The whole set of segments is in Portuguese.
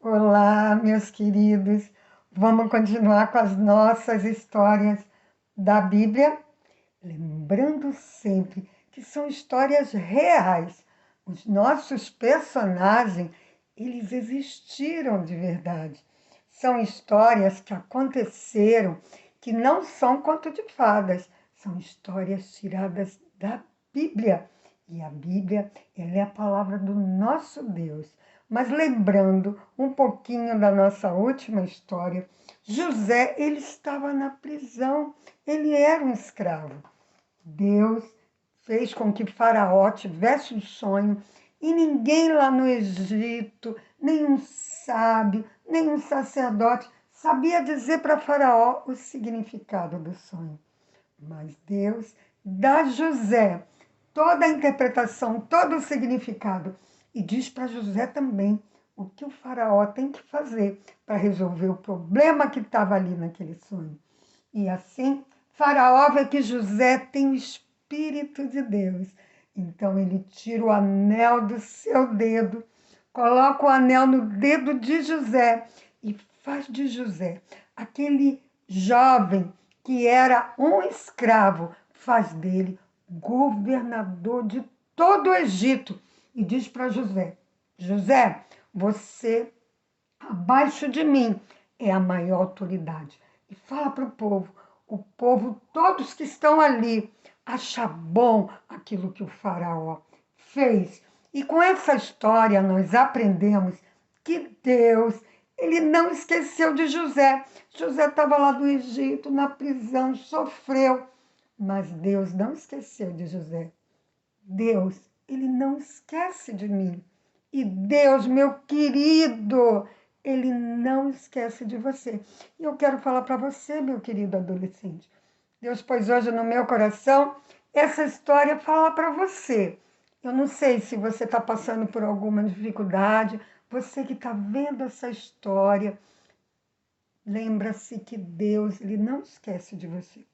Olá, meus queridos. Vamos continuar com as nossas histórias da Bíblia, lembrando sempre que são histórias reais. Os nossos personagens, eles existiram de verdade. São histórias que aconteceram, que não são conto de fadas, são histórias tiradas da Bíblia. E a Bíblia, ela é a palavra do nosso Deus. Mas lembrando um pouquinho da nossa última história, José, ele estava na prisão, ele era um escravo. Deus fez com que Faraó tivesse um sonho e ninguém lá no Egito, nenhum sábio, nenhum sacerdote, sabia dizer para Faraó o significado do sonho. Mas Deus dá a José toda a interpretação, todo o significado e diz para José também o que o faraó tem que fazer para resolver o problema que estava ali naquele sonho. E assim, Faraó vê que José tem o Espírito de Deus. Então ele tira o anel do seu dedo, coloca o anel no dedo de José e faz de José aquele jovem que era um escravo, faz dele governador de todo o Egito. E diz para José: José, você abaixo de mim é a maior autoridade. E fala para o povo, todos que estão ali, acha bom aquilo que o faraó fez. E com essa história nós aprendemos que Deus, ele não esqueceu de José. José estava lá do Egito, na prisão, sofreu. Mas Deus não esqueceu de José. Deus, ele não esquece de mim. E Deus, meu querido, ele não esquece de você. E eu quero falar para você, meu querido adolescente. Deus pôs hoje no meu coração essa história falar para você. Eu não sei se você está passando por alguma dificuldade, você que está vendo essa história, lembra-se que Deus, ele não esquece de você.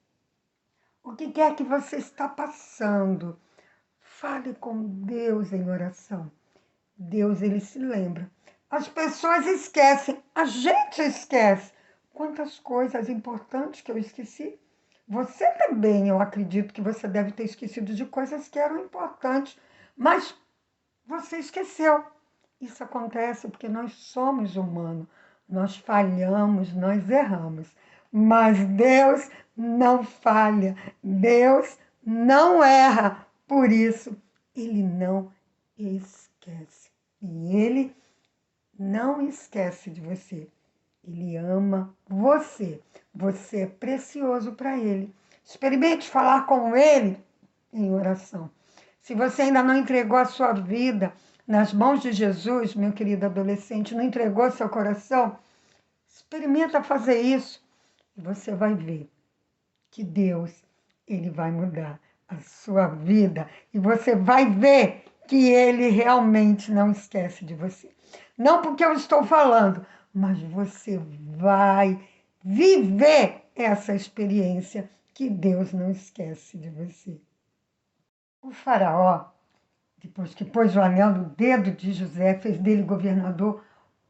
O que quer que você está passando, fale com Deus em oração. Deus, ele se lembra. As pessoas esquecem, a gente esquece. Quantas coisas importantes que eu esqueci. Você também, eu acredito que você deve ter esquecido de coisas que eram importantes, mas você esqueceu. Isso acontece porque nós somos humanos, nós falhamos, nós erramos. Mas Deus não falha, Deus não erra. Por isso, Ele não esquece. E Ele não esquece de você. Ele ama você. Você é precioso para Ele. Experimente falar com Ele em oração. Se você ainda não entregou a sua vida nas mãos de Jesus, meu querido adolescente, não entregou seu coração, experimenta fazer isso e você vai ver que Deus, ele vai mudar a sua vida e você vai ver que ele realmente não esquece de você. Não porque eu estou falando, mas você vai viver essa experiência que Deus não esquece de você. O faraó, depois que pôs o anel no dedo de José, fez dele governador,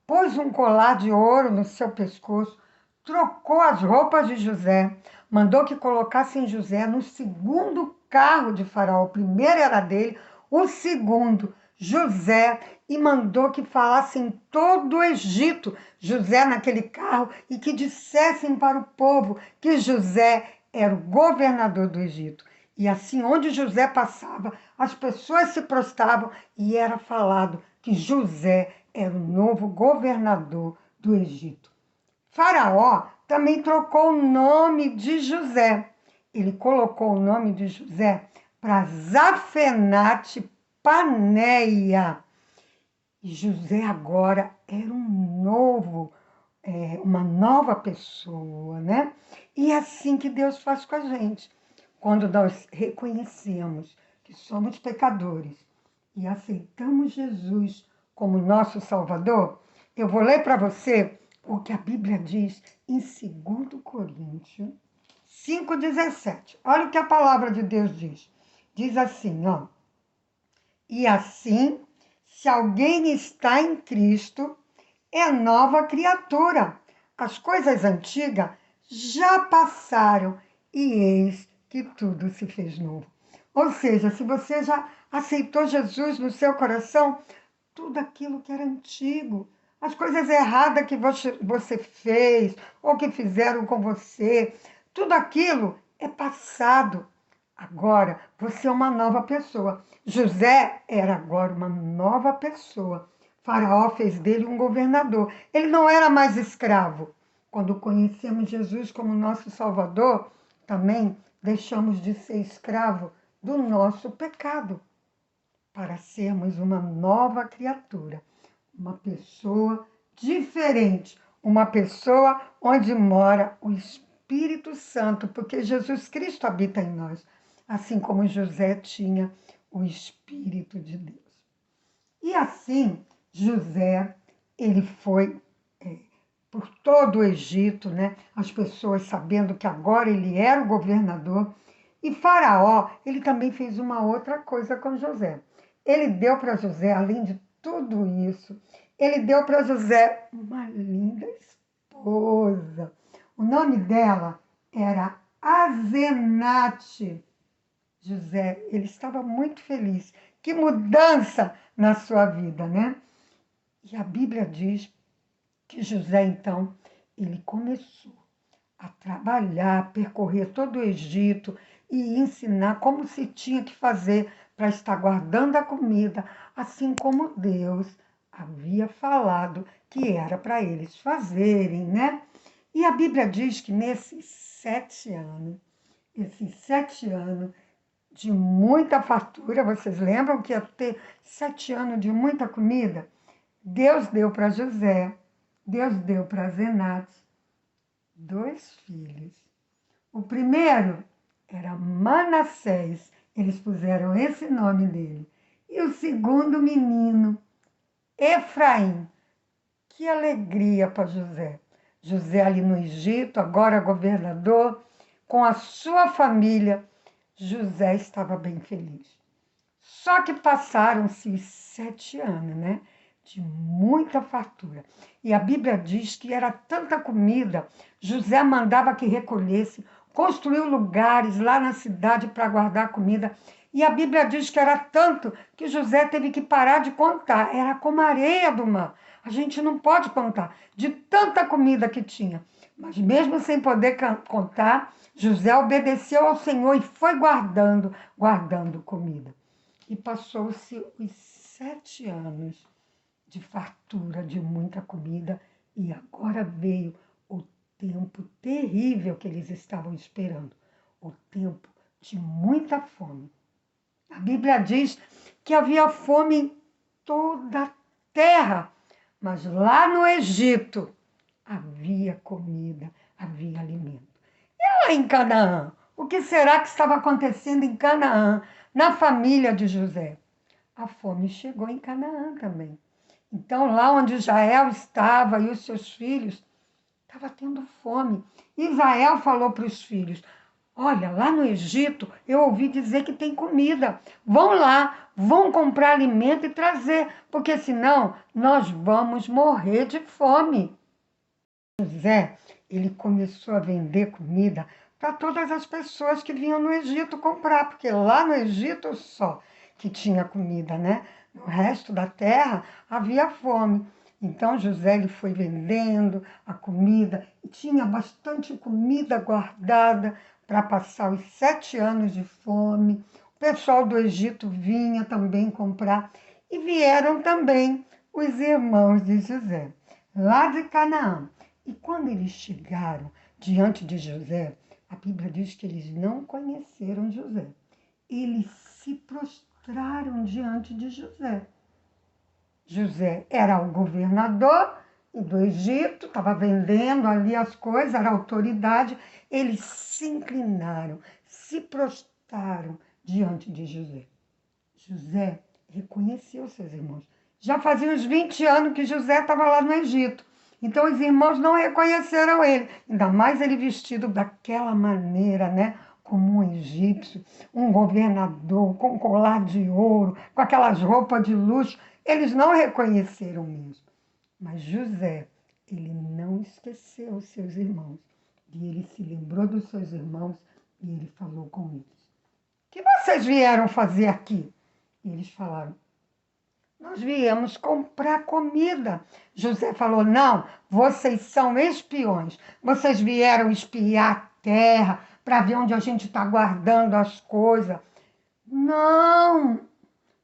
pôs um colar de ouro no seu pescoço, trocou as roupas de José, mandou que colocassem José no segundo carro de Faraó. O primeiro era dele, o segundo, José, e mandou que falassem em todo o Egito, José naquele carro, e que dissessem para o povo que José era o governador do Egito. E assim, onde José passava, as pessoas se prostravam e era falado que José era o novo governador do Egito. Faraó também trocou o nome de José. Ele colocou o nome de José para Zafenate Paneia. E José agora era uma nova pessoa, né? E é assim que Deus faz com a gente. Quando nós reconhecemos que somos pecadores e aceitamos Jesus como nosso Salvador, eu vou ler para você o que a Bíblia diz em 2 Coríntios 5,17. Olha o que a palavra de Deus diz. Diz assim, ó. E assim, se alguém está em Cristo, é nova criatura. As coisas antigas já passaram e eis que tudo se fez novo. Ou seja, se você já aceitou Jesus no seu coração, tudo aquilo que era antigo, as coisas erradas que você fez ou que fizeram com você, tudo aquilo é passado. Agora você é uma nova pessoa. José era agora uma nova pessoa. Faraó fez dele um governador. Ele não era mais escravo. Quando conhecemos Jesus como nosso Salvador, também deixamos de ser escravo do nosso pecado para sermos uma nova criatura, uma pessoa diferente, uma pessoa onde mora o Espírito Santo, porque Jesus Cristo habita em nós, assim como José tinha o Espírito de Deus. E assim, José, ele foi por todo o Egito, né? As pessoas sabendo que agora ele era o governador. E Faraó, ele também fez uma outra coisa com José. Ele deu para José, além de tudo isso, ele deu para José uma linda esposa. O nome dela era Azenate. José, ele estava muito feliz. Que mudança na sua vida, né? E a Bíblia diz que José, então, ele começou a trabalhar, a percorrer todo o Egito e ensinar como se tinha que fazer para estar guardando a comida, assim como Deus havia falado que era para eles fazerem, né? E a Bíblia diz que esses 7 anos de muita fartura, vocês lembram que ia ter 7 anos de muita comida? Deus deu para José, Deus deu para Zenate 2 filhos. O primeiro era Manassés, eles puseram esse nome dele. E o segundo menino, Efraim. Que alegria para José. José ali no Egito, agora governador, com a sua família. José estava bem feliz. Só que passaram-se os 7 anos, né? De muita fartura. E a Bíblia diz que era tanta comida, José mandava que recolhesse, construiu lugares lá na cidade para guardar comida. E a Bíblia diz que era tanto que José teve que parar de contar. Era como a areia do mar. A gente não pode contar de tanta comida que tinha. Mas mesmo sem poder contar, José obedeceu ao Senhor e foi guardando comida. E passou-se os 7 anos de fartura, de muita comida, e agora veio o tempo terrível que eles estavam esperando, o tempo de muita fome. A Bíblia diz que havia fome em toda a terra, mas lá no Egito havia comida, havia alimento. E lá em Canaã? O que será que estava acontecendo em Canaã, na família de José? A fome chegou em Canaã também. Então, lá onde Israel estava e os seus filhos, estava tendo fome. Israel falou para os filhos: olha, lá no Egito eu ouvi dizer que tem comida. Vão lá, vão comprar alimento e trazer, porque senão nós vamos morrer de fome. José, ele começou a vender comida para todas as pessoas que vinham no Egito comprar, porque lá no Egito só que tinha comida, né? No resto da terra havia fome. Então José ele foi vendendo a comida e tinha bastante comida guardada para passar os 7 anos de fome. O pessoal do Egito vinha também comprar e vieram também os irmãos de José, lá de Canaã. E quando eles chegaram diante de José, a Bíblia diz que eles não conheceram José. Eles se prostraram diante de José. José era o governador do Egito, estava vendendo ali as coisas, era autoridade. Eles se inclinaram, se prostraram diante de José. José reconheceu seus irmãos. Já fazia uns 20 anos que José estava lá no Egito. Então os irmãos não reconheceram ele, ainda mais ele vestido daquela maneira, né? Como um egípcio, um governador, com colar de ouro, com aquelas roupas de luxo. Eles não reconheceram mesmo. Mas José, ele não esqueceu os seus irmãos. E ele se lembrou dos seus irmãos e ele falou com eles: "O que vocês vieram fazer aqui?" E eles falaram: "Nós viemos comprar comida." José falou: "Não, vocês são espiões. Vocês vieram espiar a terra para ver onde a gente está guardando as coisas." "Não,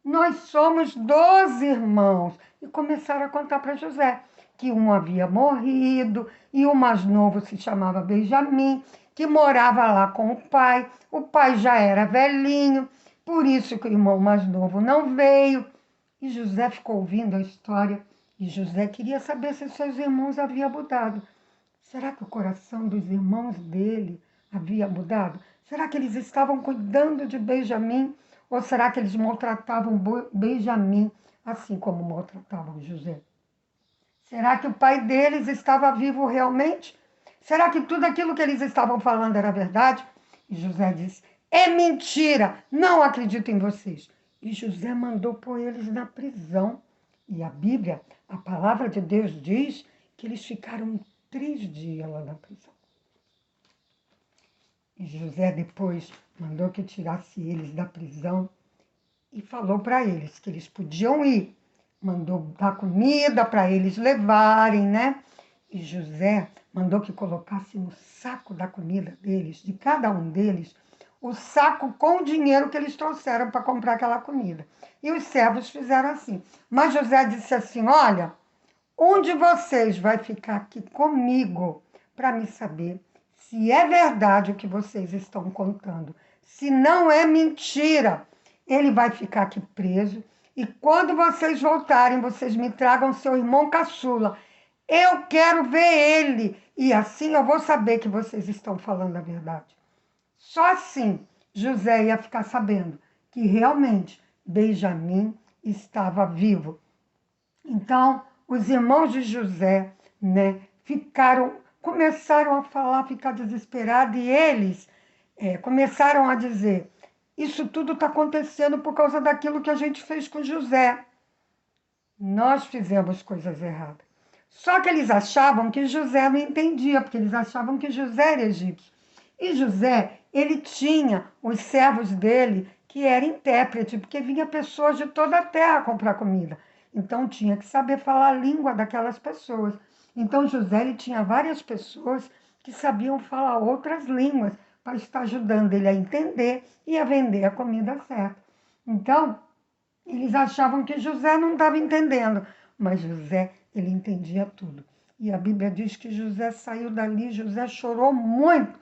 nós somos 12 irmãos." E começaram a contar para José que um havia morrido e o mais novo se chamava Benjamim, que morava lá com o pai. O pai já era velhinho, por isso que o irmão mais novo não veio. E José ficou ouvindo a história e José queria saber se seus irmãos haviam mudado. Será que o coração dos irmãos dele havia mudado? Será que eles estavam cuidando de Benjamim? Ou será que eles maltratavam Benjamim assim como maltratavam José? Será que o pai deles estava vivo realmente? Será que tudo aquilo que eles estavam falando era verdade? E José disse: "É mentira, não acredito em vocês." E José mandou pôr eles na prisão. E a Bíblia, a palavra de Deus diz que eles ficaram 3 dias lá na prisão. E José depois mandou que tirasse eles da prisão e falou para eles que eles podiam ir. Mandou dar comida para eles levarem, né? E José mandou que colocasse no saco da comida deles, de cada um deles, o saco com o dinheiro que eles trouxeram para comprar aquela comida. E os servos fizeram assim. Mas José disse assim: "Olha, um de vocês vai ficar aqui comigo para me saber se é verdade o que vocês estão contando. Se não é mentira, ele vai ficar aqui preso. E quando vocês voltarem, vocês me tragam seu irmão caçula. Eu quero ver ele. E assim eu vou saber que vocês estão falando a verdade." Só assim José ia ficar sabendo que realmente Benjamim estava vivo. Então, os irmãos de José, né, começaram a falar, ficar desesperados, e eles começaram a dizer: "Isso tudo está acontecendo por causa daquilo que a gente fez com José. Nós fizemos coisas erradas." Só que eles achavam que José não entendia, porque eles achavam que José era egípcio. E José, ele tinha os servos dele, que era intérprete, porque vinha pessoas de toda a terra comprar comida. Então tinha que saber falar a língua daquelas pessoas. Então José, ele tinha várias pessoas que sabiam falar outras línguas para estar ajudando ele a entender e a vender a comida certa. Então, eles achavam que José não estava entendendo, mas José, ele entendia tudo. E a Bíblia diz que José saiu dali, José chorou muito.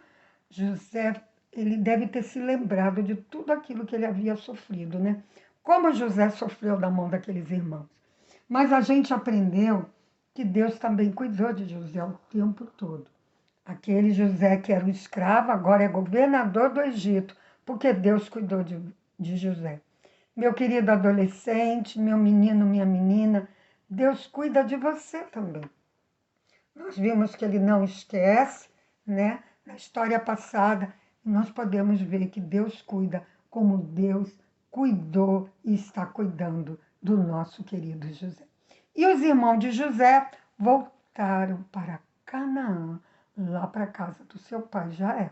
José, ele deve ter se lembrado de tudo aquilo que ele havia sofrido, né? Como José sofreu da mão daqueles irmãos. Mas a gente aprendeu que Deus também cuidou de José o tempo todo. Aquele José que era um escravo, agora é governador do Egito, porque Deus cuidou de José. Meu querido adolescente, meu menino, minha menina, Deus cuida de você também. Nós vimos que ele não esquece, né? Na história passada, nós podemos ver que Deus cuida como Deus cuidou e está cuidando do nosso querido José. E os irmãos de José voltaram para Canaã, lá para a casa do seu pai Jaé.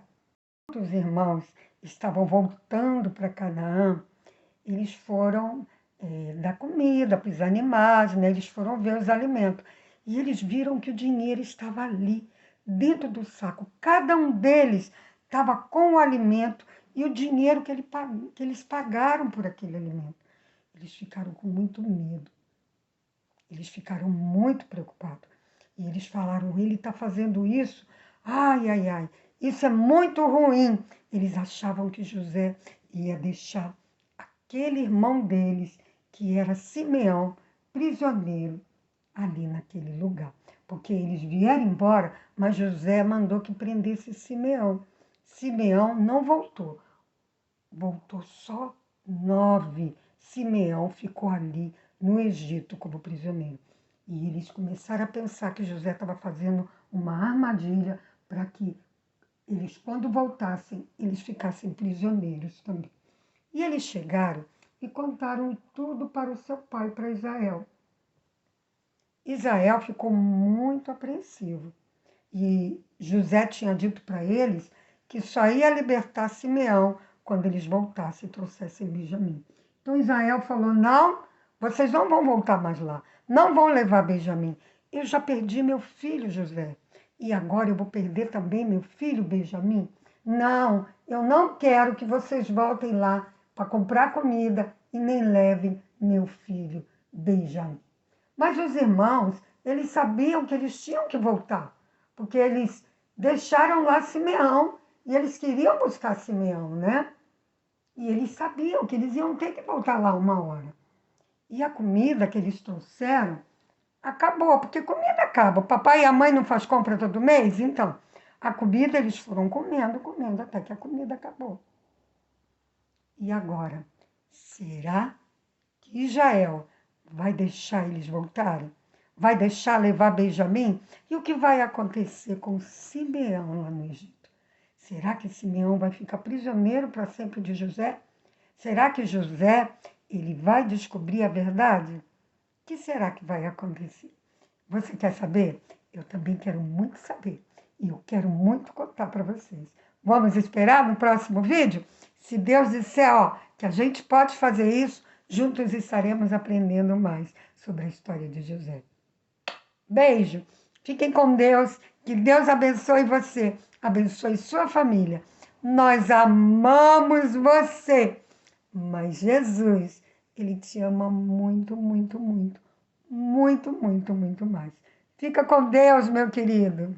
Quando os irmãos estavam voltando para Canaã, eles foram dar comida para os animais, né? Eles foram ver os alimentos. E eles viram que o dinheiro estava ali, dentro do saco. Cada um deles estava com o alimento e o dinheiro que eles pagaram por aquele alimento. Eles ficaram com muito medo. Eles ficaram muito preocupados. E eles falaram: "Ele está fazendo isso? Ai, ai, ai, isso é muito ruim." Eles achavam que José ia deixar aquele irmão deles, que era Simeão, prisioneiro ali naquele lugar. Porque eles vieram embora, mas José mandou que prendesse Simeão. Simeão não voltou. Voltou só 9. Simeão ficou ali no Egito como prisioneiro. E eles começaram a pensar que José estava fazendo uma armadilha para que eles, quando voltassem, eles ficassem prisioneiros também. E eles chegaram e contaram tudo para o seu pai, para Israel. Israel ficou muito apreensivo. E José tinha dito para eles que só ia libertar Simeão quando eles voltassem e trouxessem Benjamim. Então Israel falou: não, vocês não vão voltar mais lá, não vão levar Benjamim. Eu já perdi meu filho José, e agora eu vou perder também meu filho Benjamim? Não, eu não quero que vocês voltem lá para comprar comida e nem levem meu filho Benjamim. Mas os irmãos, eles sabiam que eles tinham que voltar, porque eles deixaram lá Simeão e eles queriam buscar Simeão, né? E eles sabiam que eles iam ter que voltar lá uma hora. E a comida que eles trouxeram acabou, porque comida acaba. O papai e a mãe não faz compra todo mês, então a comida eles foram comendo, comendo, até que a comida acabou. E agora, será que Israel vai deixar eles voltarem? Vai deixar levar Benjamim? E o que vai acontecer com Simeão lá no Egito? Será que Simeão vai ficar prisioneiro para sempre de José? Será que José ele vai descobrir a verdade? O que será que vai acontecer? Você quer saber? Eu também quero muito saber. E eu quero muito contar para vocês. Vamos esperar no próximo vídeo? Se Deus disser, ó, que a gente pode fazer isso, juntos estaremos aprendendo mais sobre a história de José. Beijo. Fiquem com Deus. Que Deus abençoe você. Abençoe sua família. Nós amamos você. Mas Jesus, ele te ama muito, muito, muito. Muito, muito, muito mais. Fica com Deus, meu querido.